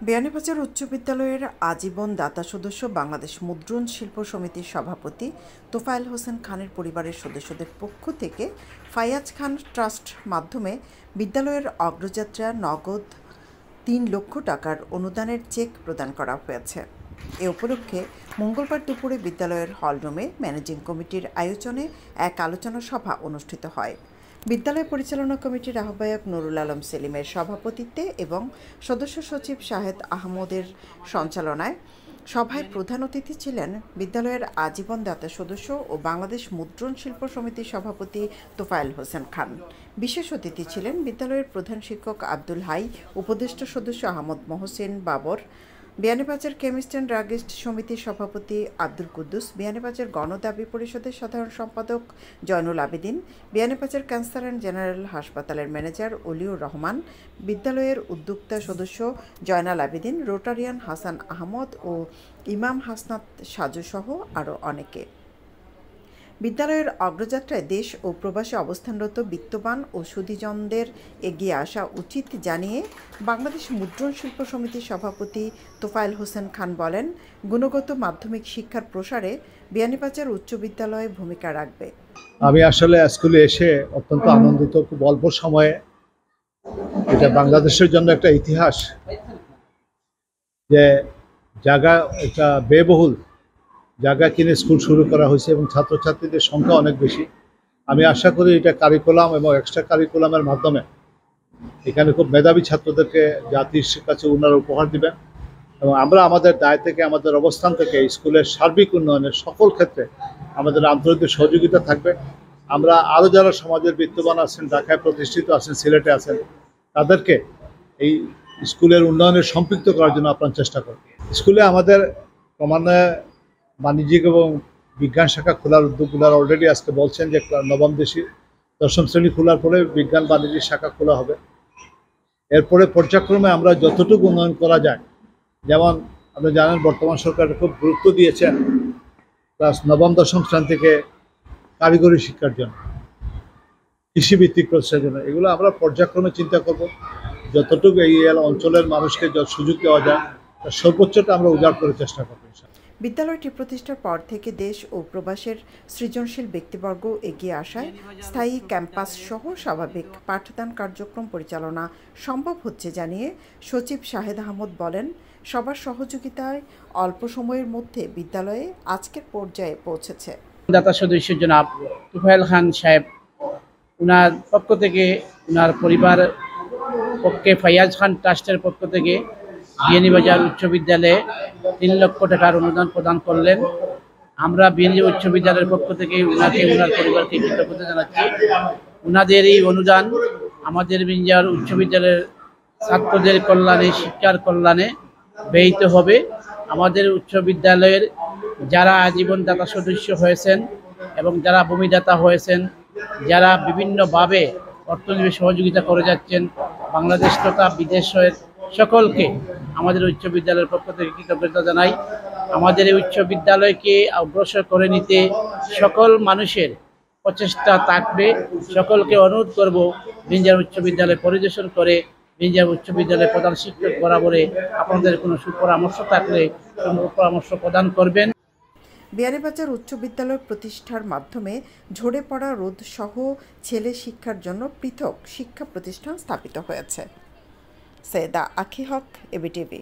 বিয়ানীবাজার উচ্চ বিদ্যালয়ের আজীবন দাতা সদস্য বাংলাদেশ মুদ্রণ শিল্প সমিতির সভাপতি তোফায়েল হোসেন খানের পরিবারের সদস্যদের পক্ষ থেকে ফায়াজ খান ট্রাস্ট মাধ্যমে বিদ্যালয়ের অগ্রযাত্রা নগদ 3 লক্ষ টাকার অনুদানের চেক প্রদান করা হয়েছে। এ উপলক্ষে মঙ্গলবার দুপুরে বিদ্যালয়ের হলরুমে ম্যানেজিং কমিটির আয়োজনে এক আলোচনা সভা অনুষ্ঠিত হয়। বিদ্যালয় পরিচালনা কমিটির আহ্বায়ক নুরুল আলম সেলিমের সভাপতিত্বে এবং সদস্য সচিব শাহেদ আহমদের সঞ্চালনায় সভায় প্রধান অতিথি ছিলেন বিদ্যালয়ের আজীবন দাতা সদস্য ও বাংলাদেশ মুদ্রণ শিল্প সমিতির সভাপতি তোফায়েল হোসেন খান। বিশেষ অতিথি ছিলেন বিদ্যালয়ের প্রধান শিক্ষক আব্দুল হাই, উপদেষ্টা সদস্য Ahmed Mohsin Babar, Beanibazar chemist and druggist সমিতির সভাপতি আব্দুল কুদ্দুস, বিয়ানীবাজার গণদাবি পরিষদের সাধারণ সম্পাদক Joynul Abedin, Beanibazar cancer and general হাসপাতালের ম্যানেজার অলিউর রহমান, বিদ্যালয়ের উদ্যোক্তা সদস্য জয়নাল আবেদিন, রোটারিয়ান হাসান আহমদ ও ইমাম হাসনাত সাজুসহ আরও অনেকে। বিদ্যালয়ের অগ্রযাত্রায় দেশ ও প্রবাসে অবস্থানরত বিত্তবান ও সুধীজনদের এগিয়ে আসা উচিত জানিয়ে বাংলাদেশ মুদ্রণ শিল্প সমিতির সভাপতি তোফায়েল হোসেন খান বলেন, গুণগত মাধ্যমিক শিক্ষার প্রসারে বিয়ানীবাজার উচ্চ বিদ্যালয় ভূমিকা রাখবে। আমি আসলে স্কুলে এসে অত্যন্ত আনন্দিত। খুব অল্প সময়ে এটা বাংলাদেশের জন্য একটা ইতিহাস যে জায়গা একটা ব্যয়বহুল জায়গা কিনে স্কুল শুরু করা হয়েছে এবং ছাত্রছাত্রীদের সংখ্যা অনেক বেশি। আমি আশা করি এটা কারিকুলাম এবং এক্সট্রা কারিকুলামের মাধ্যমে এখানে খুব মেধাবী ছাত্রদেরকে জাতির কাছে উন্নয়ন উপহার দিবেন এবং আমরা আমাদের দায় থেকে আমাদের অবস্থান থেকে স্কুলের সার্বিক উন্নয়নের সকল ক্ষেত্রে আমাদের আন্তর্জাতিক সহযোগিতা থাকবে। আমরা আরও যারা সমাজের বিত্তবান আছেন, ঢাকায় প্রতিষ্ঠিত আছেন, সিলেটে আছেন, তাদেরকে এই স্কুলের উন্নয়নে সম্পৃক্ত করার জন্য আপনার চেষ্টা করব। স্কুলে আমাদের ক্রমান্বয়ে বাণিজ্যিক এবং বিজ্ঞান শাখা খোলার উদ্যোগগুলো অলরেডি আজকে বলছেন যে নবম দশম শ্রেণী খোলার পরে বিজ্ঞান বাণিজ্যিক শাখা খোলা হবে। এরপরে পর্যায়ক্রমে আমরা যতটুকু উন্নয়ন করা যায়, যেমন আপনি জানেন বর্তমান সরকার খুব গুরুত্ব দিয়েছেন ক্লাস নবম দশম শ্রেণী থেকে কারিগরি শিক্ষার জন্য, কৃষিভিত্তিক প্রতিষ্ঠানের জন্য। এগুলো আমরা পর্যায়ক্রমে চিন্তা করব, যতটুকু এই অঞ্চলের মানুষকে যত সুযোগ দেওয়া যায় তার সর্বোচ্চটা আমরা উজাড় করে চেষ্টা করব। বিদ্যালয়টি প্রতিষ্ঠার পর থেকে দেশ ও প্রবাসের সৃজনশীল ব্যক্তিবর্গ এগিয়ে আসায় স্থায়ী ক্যাম্পাস সহ স্বাভাবিক পাঠদান কার্যক্রম পরিচালনা সম্ভব হচ্ছে জানিয়ে সচিব শাহেদ আহমদ বলেন, সবার সহযোগিতায় অল্প সময়ের মধ্যে বিদ্যালয়ে আজকের পর্যায়ে পৌঁছেছে। দাতা সদস্য জনাব তোফায়েল খান সাহেব, উনার পক্ষ থেকে, উনার পরিবার পক্ষে ফায়াজ খান ট্রাস্টের পক্ষ থেকে বিয়ানীবাজার উচ্চ বিদ্যালয়ে 3 লক্ষ টাকার অনুদান প্রদান করলেন। আমরা বিয়ানীবাজার উচ্চ বিদ্যালয়ের পক্ষ থেকে উনাকে, উনার পরিবারকে কৃতজ্ঞতা জানাচ্ছি। উনাদের এই অনুদান আমাদের বিয়ানীবাজার উচ্চ বিদ্যালয়ের ছাত্রদের কল্যাণে, শিক্ষার কল্যাণে ব্যয়িত হবে। আমাদের উচ্চ বিদ্যালয়ের যারা আজীবন দাতা সদস্য হয়েছেন এবং যারা ভূমিদাতা হয়েছেন, যারা বিভিন্নভাবে অর্থনীতি সহযোগিতা করে যাচ্ছেন, বাংলাদেশ তথা বিদেশের সকলকে আমাদের উচ্চ বিদ্যালয়ের পক্ষ থেকে কৃতজ্ঞতা জানাই। আমাদের এই উচ্চ বিদ্যালয়কে অগ্রসর করে নিতে সকল মানুষের প্রচেষ্টা থাকবে। সকলকে অনুরোধ করব বিয়ানীবাজার উচ্চ বিদ্যালয় পরিদর্শন করে বিয়ানীবাজার উচ্চ বিদ্যালয়ের প্রধান শিক্ষক বরাবরে আপনাদের কোনো সুপরামর্শ থাকলে পরামর্শ প্রদান করবেন। বিয়ানীবাজার উচ্চ বিদ্যালয় প্রতিষ্ঠার মাধ্যমে ঝরে পড়া রোদ সহ ছেলে শিক্ষার জন্য পৃথক শিক্ষা প্রতিষ্ঠান স্থাপিত হয়েছে। সৈয়দা আখি হক, এবিটিভি।